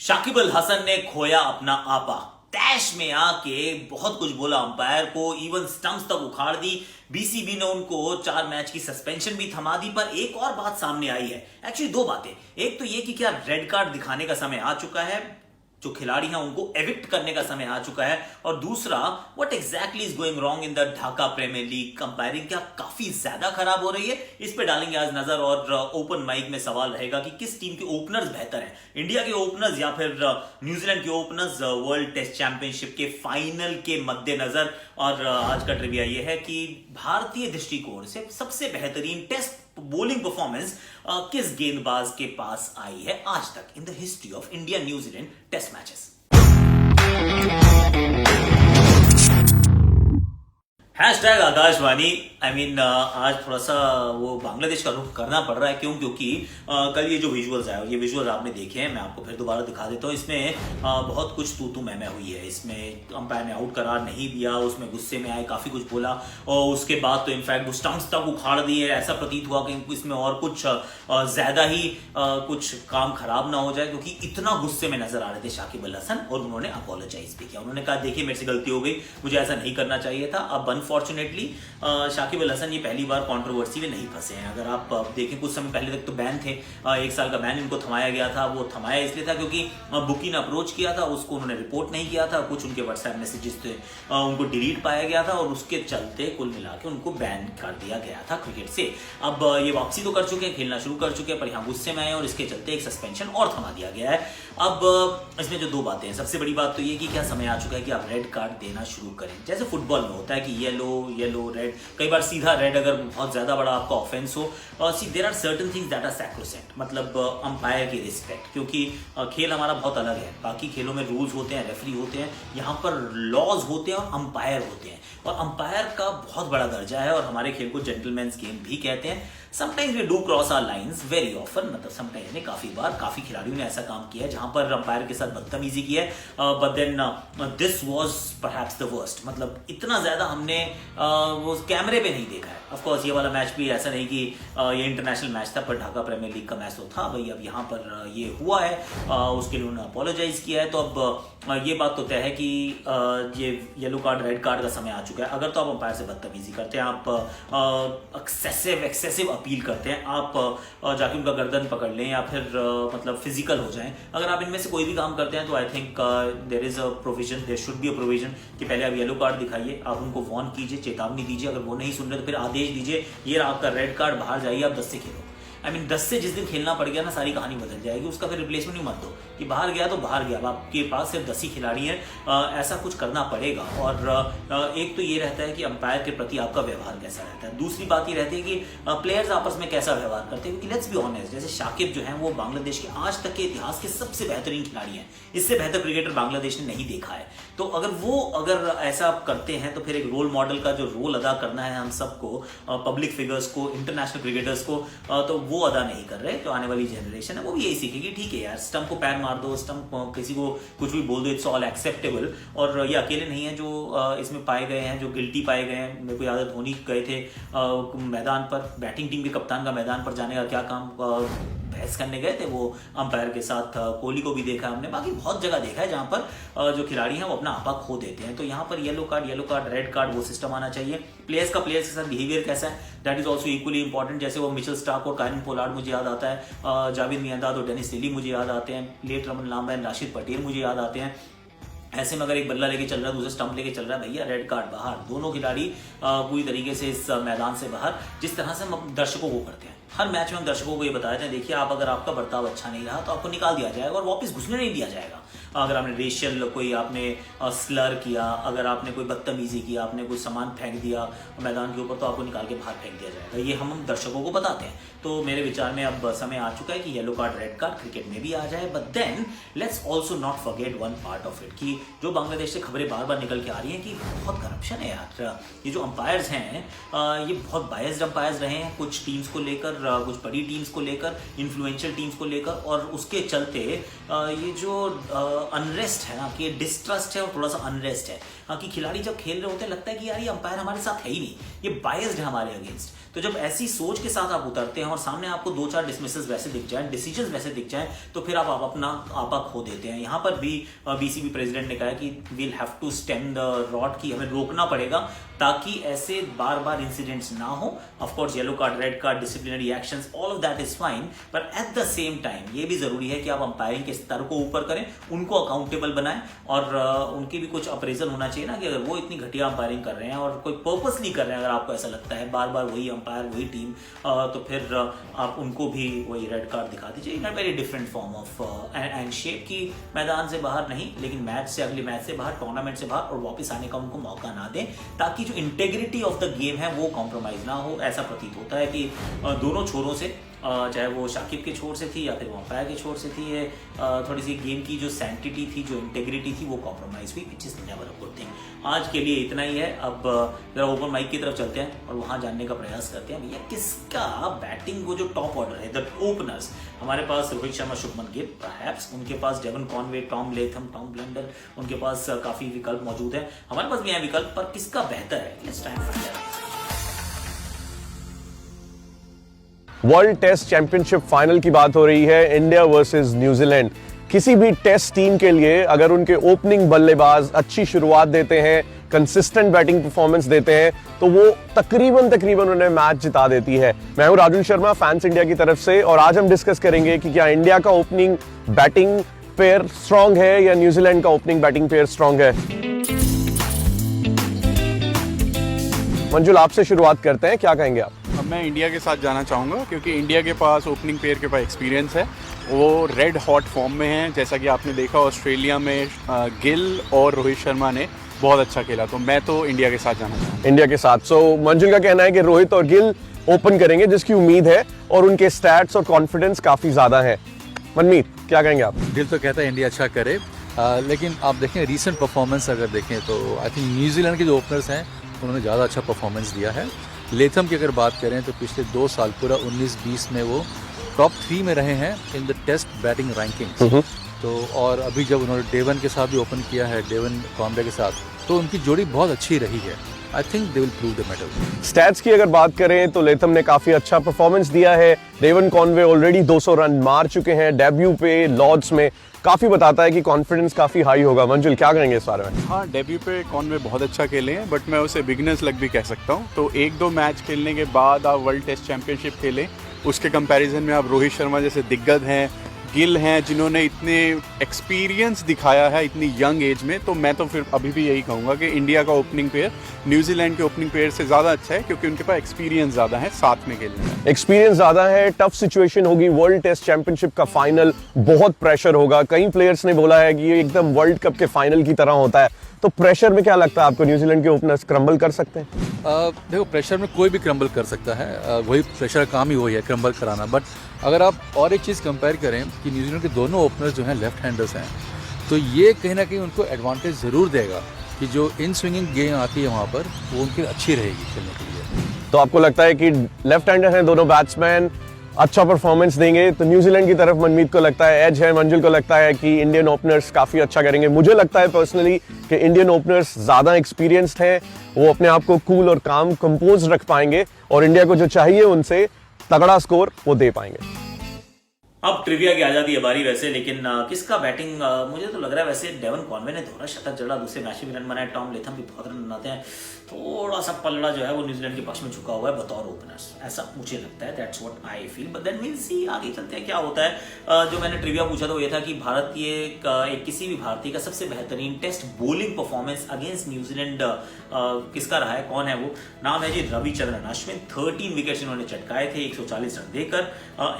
शाकिब अल हसन ने खोया अपना आपा। तैश में आके बहुत कुछ बोला अंपायर को, इवन स्टंप्स तक उखाड़ दी। बीसीबी ने उनको 4 मैच की सस्पेंशन भी थमा दी। पर एक और बात सामने आई है, एक्चुअली दो बातें। एक तो ये कि क्या रेड कार्ड दिखाने का समय आ चुका है, जो खिलाड़ी हैं उनको एविक्ट करने का समय आ चुका है। और दूसरा, what exactly is going wrong in the Dhaka premier league. कंपायरिंग क्या काफी ज्यादा खराब हो रही है, इस पे डालेंगे आज नजर। और ओपन माइक में सवाल रहेगा कि किस टीम के ओपनर्स बेहतर हैं, इंडिया के ओपनर्स या फिर न्यूजीलैंड के ओपनर्स वर्ल्ड टेस्ट चैंपियनशिप के फाइनल के मद्देनजर। और आज का ट्रिविया यह है कि भारतीय दृष्टिकोण से सबसे बेहतरीन टेस्ट बॉलिंग परफॉर्मेंस किस गेंदबाज के पास आई है आज तक in the history of India New Zealand test matches. Hashtag Akashvani. आज थोड़ा सा वो बांग्लादेश का रुख करना पड़ रहा है। क्यों? क्योंकि कल ये जो विजुअल्स आए, ये विजुअल्स आपने देखे हैं, मैं आपको फिर दोबारा दिखा देता हूँ। इसमें बहुत कुछ तू मैं हुई है। इसमें अंपायर ने आउट करार नहीं दिया, उसमें गुस्से में आए, काफी कुछ बोला। और उसके बाद तो इनफैक्ट वो स्टंप्स तक उखाड़ दिए। ऐसा प्रतीत हुआ कि इसमें और कुछ ज्यादा ही कुछ काम खराब ना हो जाए, क्योंकि इतना गुस्से में नजर आ रहे थे शाकिब अल हसन। और उन्होंने अपोलोजाइज भी किया। उन्होंने कहा देखिए मेरे से गलती हो गई, मुझे ऐसा नहीं करना चाहिए था। अब अनफॉर्चुनेटली शाकिब अल हसन ये पहली बार कंट्रोवर्सी में नहीं फंसे हैं। अगर आप देखें, कुछ समय पहले तक तो बैन थे, 1 साल का बैन इनको थमाया गया था। वो थमाया इसलिए था क्योंकि बुकी ने अप्रोच किया था, उसको उन्होंने रिपोर्ट नहीं किया था। कुछ उनके व्हाट्सएप मैसेजेस थे, उनको डिलीट पाया गया था, और उसके चलते कुल मिला के उनको बैन कर दिया गया था क्रिकेट से। अब ये वापसी तो कर चुके हैं, खेलना शुरू कर चुके हैं, पर यहाँ गुस्से में आए और इसके चलते एक सस्पेंशन और थमा दिया गया है। अब इसमें जो दो बातें हैं, सबसे बड़ी बात तो ये कि क्या समय आ चुका है कि आप रेड कार्ड देना शुरू करें। जैसे फुटबॉल में होता है कि येलो रेड, कई बार सीधा रेड अगर बहुत ज्यादा बड़ा आपका ऑफेंस हो। See there are certain things that are sacrosanct, मतलब अंपायर की रिस्पेक्ट। क्योंकि खेल हमारा बहुत अलग है, बाकी खेलों में रूल्स होते हैं, रेफरी होते हैं, यहाँ पर लॉज होते हैं और अंपायर होते हैं। और अंपायर का बहुत बड़ा दर्जा है, और हमारे खेल को जेंटलमैन्स गेम भी कहते हैं। Sometimes we do cross our lines very often, मतलब समटाइम्स नहीं, काफी बार काफी खिलाड़ियों ने ऐसा काम किया है जहां पर अंपायर के साथ बदतमीजी की है। But then this was perhaps the worst. मतलब इतना ज्यादा हमने वो कैमरे पे नहीं देखा है। ऑफ कोर्स ये वाला मैच भी ऐसा नहीं कि ये इंटरनेशनल मैच था, पर ढाका प्रीमियर लीग का मैच तो था भाई। अब यहाँ पर ये हुआ है, उसके लिए उन्होंने अपोलोजाइज किया है। तो अब ये बात तो तय है कि ये येलो कार्ड रेड कार्ड का समय आ चुका है। अगर तो आप अंपायर से बदतमीजी करते हैं, आप एक्सेसिव अपील करते हैं, आप जाके उनका गर्दन पकड़ लें या फिर मतलब फिजिकल हो जाएं, अगर आप इनमें से कोई भी काम करते हैं, तो I think there is a provision, there should be a provision कि पहले आप येलो कार्ड दिखाइए, आप उनको वार्न कीजिए, चेतावनी दीजिए। अगर वो नहीं सुन रहे तो फिर आदेश दीजिए, ये आपका रेड कार्ड, बाहर जाइए, आप 10 से खेलो। 10 से जिस दिन खेलना पड़ गया ना, सारी कहानी बदल जाएगी। उसका फिर रिप्लेसमेंट नहीं मत दो कि बाहर गया तो बाहर गया। अब आपके पास सिर्फ 10 ही खिलाड़ी हैं, ऐसा कुछ करना पड़ेगा। और एक तो ये रहता है कि अंपायर के प्रति आपका व्यवहार कैसा रहता है। दूसरी बात ये रहती है कि प्लेयर्स आपस में कैसा व्यवहार करते हैं। क्योंकि लेट्स बी ऑनेस्ट, जैसे शाकिब जो है वो बांग्लादेश के आज तक के इतिहास के सबसे बेहतरीन खिलाड़ी हैं। इससे बेहतर क्रिकेटर बांग्लादेश ने नहीं देखा है। तो अगर ऐसा करते हैं, तो फिर एक रोल मॉडल का जो रोल अदा करना है हम सबको, पब्लिक फिगर्स को, इंटरनेशनल क्रिकेटर्स को, तो वो अदा नहीं कर रहे। तो आने वाली जनरेशन है वो भी यही सीखेगी, ठीक है यार, स्टंप को पैर मार दो, स्टंप किसी को कुछ भी बोल दो, इट्स ऑल एक्सेप्टेबल। और ये अकेले नहीं है जो इसमें पाए गए हैं, जो गिल्टी पाए गए हैं। मेरे को याद है धोनी गए थे मैदान पर, बैटिंग टीम के कप्तान का मैदान पर जाने का क्या काम, बहस करने गए थे वो अंपायर के साथ। कोहली को भी देखा हमने, बाकी बहुत जगह देखा है जहां पर जो खिलाड़ी हैं वो अपना आपा खो देते हैं। तो यहाँ पर येलो कार्ड रेड कार्ड वो सिस्टम आना चाहिए। प्लेयर्स के साथ बिहेवियर कैसा है, that is also equally important. जैसे वो मिचेल स्टार्क और कायरन पोलार्ड मुझे याद आता है, जावेद मियांदाद और डेनिस लिली मुझे याद आते हैं, लेट रमन लांबा, राशिद पटेल मुझे याद आते हैं। ऐसे में अगर एक बल्ला लेके चल रहा है, दूसरा स्टंप लेके चल रहा है, भैया रेड कार्ड बाहर। दोनों खिलाड़ी पूरी तरीके से इस मैदान से बाहर। जिस तरह से हम दर्शकों को करते हैं, हर मैच में हम दर्शकों को ये बताते हैं, देखिए आप अगर आपका बर्ताव अच्छा नहीं रहा तो आपको निकाल दिया जाएगा और वापस घुसने नहीं दिया जाएगा। अगर आपने रेशियल कोई आपने स्लर किया, अगर आपने कोई बदतमीजी किया, आपने कोई सामान फेंक दिया मैदान के ऊपर, तो आपको निकाल के बाहर फेंक दिया जाएगा। ये हम दर्शकों को बताते हैं। तो मेरे विचार में अब समय आ चुका है कि yellow card red card cricket में भी आ जाए। But then let's also not forget one part of it, कि जो बांग्लादेश से खबरें बार बार निकल के आ रही हैं कि बहुत करप्शन है यार। ये जो अंपायर्स हैं, ये बहुत बायस्ड अंपायर्स रहे हैं, कुछ टीम्स को लेकर, कुछ बड़ी टीम्स को लेकर, इन्फ्लुएंशियल टीम्स को लेकर। और उसके चलते ये जो अनरेस्ट है ना, कि डिस्ट्रस्ट है और थोड़ा सा अनरेस्ट है कि खिलाड़ी जब खेल रहे होते हैं लगता है कि यार ये अंपायर हमारे साथ है ही नहीं, ये बायस्ड है हमारे अगेंस्ट। तो जब ऐसी सोच के साथ आप उतरते हैं और सामने आपको 2-4 डिसमिसेस वैसे दिख जाए, डिसीजंस वैसे दिख जाए, तो फिर आप अपना आपा खो देते हैं। यहाँ पर भी बीसीबी प्रेसिडेंट ने कहा कि we'll have to stem the rot, की हमें रोकना पड़ेगा ताकि ऐसे बार बार इंसिडेंट्स ना हो। Of course yellow card, red card, disciplinary actions, all of that is fine, पर एट द सेम टाइम ये भी जरूरी है कि आप अंपायरिंग के स्तर को ऊपर करें, उनको अकाउंटेबल बनाएं और उनकी भी कुछ अप्रेजल होना चाहिए ना, कि अगर वो इतनी घटिया अंपायरिंग कर रहे हैं और कोई पर्पसली कर रहे हैं, अगर आपको ऐसा लगता है बार बार वही अंपायर वही टीम, तो फिर आप उनको भी वही रेड कार्ड दिखा दीजिए in a very different form of and shape, की मैदान से बाहर नहीं लेकिन मैच से, अगले मैच से बाहर, टूर्नामेंट से बाहर, और वापस आने का उनको मौका ना दें, ताकि जो इंटेग्रिटी ऑफ द गेम है वो कॉम्प्रोमाइज ना हो। ऐसा प्रतीत होता है कि दोनों छोरों से, चाहे वो शाकिब के छोर से थी या फिर वो अंपायर के छोर से थी, ये थोड़ी सी गेम की जो सैंक्टिटी थी, जो इंटेग्रिटी थी, वो कॉम्प्रोमाइज हुई, which is never a good thing. आज के लिए इतना ही है। अब जरा ओपन माइक की तरफ चलते हैं और वहां जानने का प्रयास करते हैं भैया किसका बैटिंग वो जो टॉप ऑर्डर है, द ओपनर्स। हमारे पास रोहित शर्मा, शुभमन गिल, परहैप्स, उनके पास Devon Conway, Tom Latham, Tom Blundell, उनके पास काफी विकल्प मौजूद है। हमारे पास भी है विकल्प, पर किसका बेहतर है, let's try and find out. World test championship final की बात हो रही है, इंडिया वर्सेस न्यूजीलैंड। किसी भी टेस्ट टीम के लिए अगर उनके ओपनिंग बल्लेबाज अच्छी शुरुआत देते हैं, कंसिस्टेंट बैटिंग परफॉर्मेंस देते हैं, तो वो तकरीबन उन्हें मैच जिता देती है। मैं हूं राजुल शर्मा, फैंस इंडिया की तरफ से, और आज हम डिस्कस करेंगे कि क्या इंडिया का ओपनिंग बैटिंग पेयर स्ट्रांग है या न्यूजीलैंड का ओपनिंग बैटिंग पेयर स्ट्रांग है। मंजुल, आपसे शुरुआत करते हैं, क्या कहेंगे आप? अब मैं इंडिया के साथ जाना चाहूँगा क्योंकि इंडिया के पास ओपनिंग पेयर के पास एक्सपीरियंस है, वो रेड हॉट फॉर्म में हैं। जैसा कि आपने देखा ऑस्ट्रेलिया में गिल और रोहित शर्मा ने बहुत अच्छा खेला, तो मैं तो इंडिया के साथ जाना चाहूँगा। इंडिया के साथ। सो मंजुल का कहना है कि रोहित और गिल ओपन करेंगे, जिसकी उम्मीद है, और उनके स्टैट्स और कॉन्फिडेंस काफी ज्यादा है। मनमीत, क्या कहेंगे आप? गिल तो कहता है इंडिया अच्छा करे, लेकिन आप देखें रीसेंट परफॉर्मेंस अगर देखें तो आई थिंक न्यूजीलैंड के जो ओपनर्स हैं उन्होंने ज़्यादा अच्छा परफॉर्मेंस दिया है। लेथम की अगर बात करें तो पिछले 2 साल पूरा 19-20 में वो टॉप 3 में रहे हैं in the test batting ranking. तो और अभी जब उन्होंने डेवन के साथ भी ओपन किया है, डेवन कॉनवे के साथ, तो उनकी जोड़ी बहुत अच्छी रही है। I think they will prove the medal. Stats की अगर बात करें तो लेथम ने काफी अच्छा परफॉर्मेंस दिया है। डेवन कॉनवे ऑलरेडी 200 रन मार चुके हैं डेब्यू पे लॉर्ड्स में, काफी बताता है कि कॉन्फिडेंस काफी हाई होगा। मंजुल, क्या करेंगे इस बारे में? हाँ, डेब्यू पे कॉनवे बहुत अच्छा खेले हैं, बट मैं उसे बिगिनर्स लक भी कह सकता हूँ। तो 1-2 मैच खेलने के बाद आप वर्ल्ड टेस्ट चैंपियनशिप खेलें, उसके कंपैरिजन में आप रोहित शर्मा जैसे दिग्गज हैं, गिल हैं, जिन्होंने इतने एक्सपीरियंस दिखाया है इतनी यंग एज में, तो मैं तो फिर अभी भी यही कहूँगा कि इंडिया का ओपनिंग पेयर न्यूजीलैंड के ओपनिंग पेयर से ज़्यादा अच्छा है, क्योंकि उनके पास एक्सपीरियंस ज़्यादा है साथ में खेलने का। एक्सपीरियंस ज्यादा है, टफ सिचुएशन होगी, वर्ल्ड टेस्ट चैंपियनशिप का फाइनल, बहुत प्रेशर होगा। कई प्लेयर्स ने बोला है कि ये एकदम वर्ल्ड कप के फाइनल की तरह होता है। तो प्रेशर में क्या लगता है आपको, न्यूजीलैंड के ओपनर्स क्रम्बल कर सकते हैं? देखो, प्रेशर में कोई भी क्रम्बल कर सकता है, वही प्रेशर का काम ही वही है, क्रम्बल कराना। बट अगर आप और एक चीज़ कंपेयर करें कि न्यूजीलैंड के दोनों ओपनर्स जो हैं लेफ्ट हैंडर्स हैं, तो ये कहीं ना कहीं उनको एडवांटेज ज़रूर देगा कि जो इन स्विंगिंग गेम आती है वहाँ पर वो उनकी अच्छी रहेगी खेलने के लिए। तो आपको लगता है कि लेफ्ट हैंडर हैं दोनों बैट्समैन, अच्छा परफॉर्मेंस देंगे, तो न्यूजीलैंड की तरफ मनमीत को लगता है एज है, मंजुल को लगता है कि इंडियन ओपनर्स काफी अच्छा करेंगे। मुझे लगता है पर्सनली कि इंडियन ओपनर्स ज्यादा एक्सपीरियंस्ड हैं, वो अपने आप को कूल और काम कंपोज रख पाएंगे और इंडिया को जो चाहिए उनसे तगड़ा स्कोर वो दे पाएंगे। अब ट्रिविया की आ जाती है बारी वैसे, लेकिन किसका बैटिंग, मुझे तो लग रहा है वैसे डेवन कॉनवे ने दोहरा शतक जड़ा, दूसरे मैच में भी रन बनाए, टॉम लेथम भी बहुत रन बनाते हैं। थोड़ा सा पलड़ा जो है वो न्यूजीलैंड के पक्ष में झुका हुआ है बतौर ओपनर्स, ऐसा मुझे लगता है। That's what I feel, but then we'll see, आगे चलते हैं क्या होता है। जो मैंने ट्रिविया पूछा था वो ये था कि भारत की एक किसी भी भारतीय का सबसे बेहतरीन test bowling performance against New Zealand किसका रहा है, कौन है वो? नाम है जी रविचंद्रन अश्विन। 13 विकेट्स इन्होंने चटकाए थे 140 रन देकर।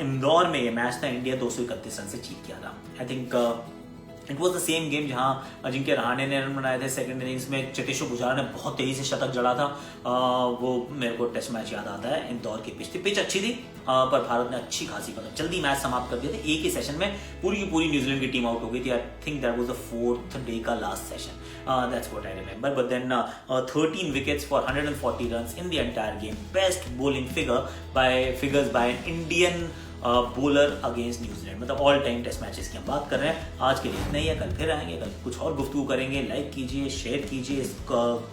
इंदौर में ये मैच था, इंडिया 231 रन से जीत गया था। I think it was the same game जहां अजिंक्य रहाणे ने रन बनाए थे सेकंड इनिंग्स में, चेतेश्वर पुजारा ने बहुत तेजी से शतक जड़ा था। वो मेरे को टेस्ट मैच याद आता है, इंदौर की पिच थी, पिच अच्छी थी, पर भारत ने अच्छी खासी जल्दी मैच समाप्त कर दिया था। एक ही सेशन में पूरी की पूरी न्यूजीलैंड की टीम आउट हो गई थी। I think that was the 4th day का last session, that's what I remember. But then 13 wickets for 140 runs in the entire game, best bowling figures by an Indian bowler against New Zealand, मतलब all time test matches की हम बात कर रहे हैं। आज के लिए इतना ही है, कल फिर आएंगे, कल कुछ और गुफ्तगू करेंगे। लाइक कीजिए, शेयर कीजिए, इस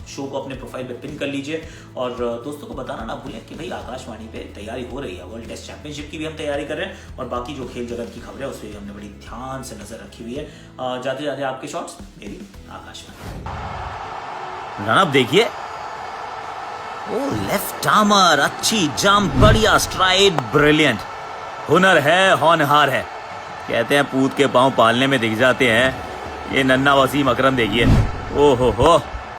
शो को अपने प्रोफाइल पे पिन कर लीजिए और दोस्तों को बताना ना भूलें कि भाई आकाशवाणी पे तैयारी हो रही है, वर्ल्ड टेस्ट चैंपियनशिप की भी हम तैयारी कर रहे हैं और बाकी जो खेल जगत की खबरें उस पर भी हमने बड़ी ध्यान से नजर रखी हुई है। जाते जाते आपके शॉट्स मेरी आकाशवाणी। रनअप देखिए, ओ लेफ्ट आर्मर, अच्छी जंप, बढ़िया स्ट्राइड, ब्रिलियंट। हुनर है, होनहार है। कहते हैं पूत के पांव पालने में दिख जाते हैं। ये नन्ना वसीम अकरम देखिए, ओ हो।